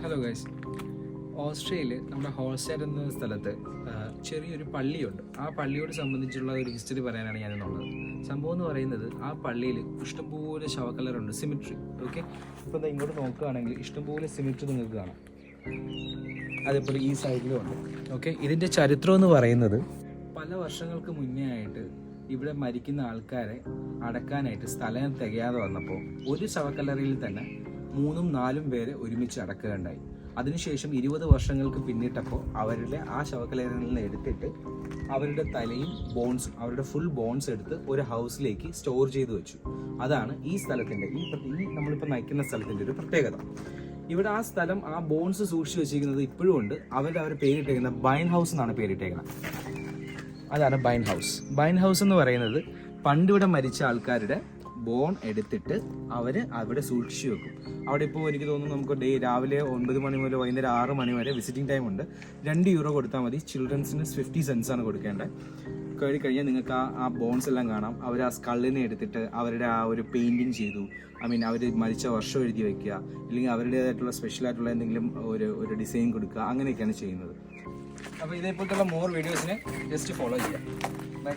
Hello guys, ഓസ്ട്രേലിയയിൽ നമ്മുടെ ഹോൾസ്റ്റൈഡ് എന്ന സ്ഥലത്ത് ചെറിയൊരു പള്ളിയുണ്ട്. ആ പള്ളിയോട് സംബന്ധിച്ചുള്ള ഒരു ഹിസ്റ്ററി പറയാനാണ് ഞാനെന്നുള്ളത്. സംഭവം എന്ന് പറയുന്നത്, ആ പള്ളിയിൽ ഇഷ്ടംപോലെ ശവക്കല്ലറുണ്ട്, സിമിട്രി. ഓക്കെ, ഇപ്പോൾ എന്താ ഇങ്ങോട്ട് നോക്കുകയാണെങ്കിൽ ഇഷ്ടംപോലെ സിമിട്രി നിങ്ങൾക്ക് കാണാം. അതേപോലെ ഈ സൈഡിലും ഉണ്ട്. ഓക്കെ, ഇതിൻ്റെ ചരിത്രം എന്ന് പറയുന്നത് പല വർഷങ്ങൾക്ക് മുന്നേ ആയിട്ട് ഇവിടെ മരിക്കുന്ന ആൾക്കാരെ അടക്കാനായിട്ട് സ്ഥലം തികയാതെ വന്നപ്പോൾ ഒരു ശവക്കല്ലറയിൽ തന്നെ 3-4 പേരെ ഒരുമിച്ച് അടക്കുകയുണ്ടായി. അതിനുശേഷം 20 വർഷങ്ങൾക്ക് പിന്നിട്ടപ്പോൾ അവരുടെ ആ ശവക്കല്ലറയിൽ നിന്ന് എടുത്തിട്ട് അവരുടെ തലയും ബോൺസും, അവരുടെ ഫുൾ ബോൺസ് എടുത്ത് ഒരു ഹൗസിലേക്ക് സ്റ്റോർ ചെയ്ത് വെച്ചു. അതാണ് ഈ സ്ഥലത്തിൻ്റെ, ഈ നമ്മളിപ്പോൾ നയിക്കുന്ന സ്ഥലത്തിൻ്റെ ഒരു പ്രത്യേകത. ഇവിടെ ആ സ്ഥലം, ആ ബോൺസ് സൂക്ഷിച്ച് വെച്ചിരിക്കുന്നത് ഇപ്പോഴും ഉണ്ട്. അവരുടെ പേരിട്ടേക്കുന്നത് ബൈൻ ഹൗസ് എന്നാണ് പേരിട്ടേക്കുന്നത്. അതാണ് ബൈൻ ഹൗസ്. ബൈൻ ഹൗസ് എന്ന് പറയുന്നത് പണ്ടിവിടെ മരിച്ച ആൾക്കാരുടെ ബോൺ എടുത്തിട്ട് അവർ അവിടെ സൂക്ഷിച്ചു വെക്കും. അവിടെ ഇപ്പോൾ എനിക്ക് തോന്നുന്നു നമുക്ക് രാവിലെ 9 മണി മുതൽ വൈകുന്നേരം 6 മണി വരെ വിസിറ്റിംഗ് ടൈം ഉണ്ട്. €2 കൊടുത്താൽ മതി. ചിൽഡ്രൻസിന് 50 സെൻസ് ആണ് കൊടുക്കേണ്ടത്. കഴിഞ്ഞാൽ നിങ്ങൾക്ക് ആ ബോൺസ് എല്ലാം കാണാം. അവർ ആ സ്കള്ളിനെ എടുത്തിട്ട് അവരുടെ ആ ഒരു പെയിൻറ്റിങ് ചെയ്തു. അവർ മരിച്ച വർഷം എഴുതി വയ്ക്കുക, അല്ലെങ്കിൽ അവരുടേതായിട്ടുള്ള സ്പെഷ്യലായിട്ടുള്ള എന്തെങ്കിലും ഒരു ഡിസൈൻ കൊടുക്കുക, അങ്ങനെയൊക്കെയാണ് ചെയ്യുന്നത്. അപ്പോൾ ഇതേപോലത്തുള്ള മോർ വീഡിയോസിനെ ജസ്റ്റ് ഫോളോ ചെയ്യാം. ബൈ.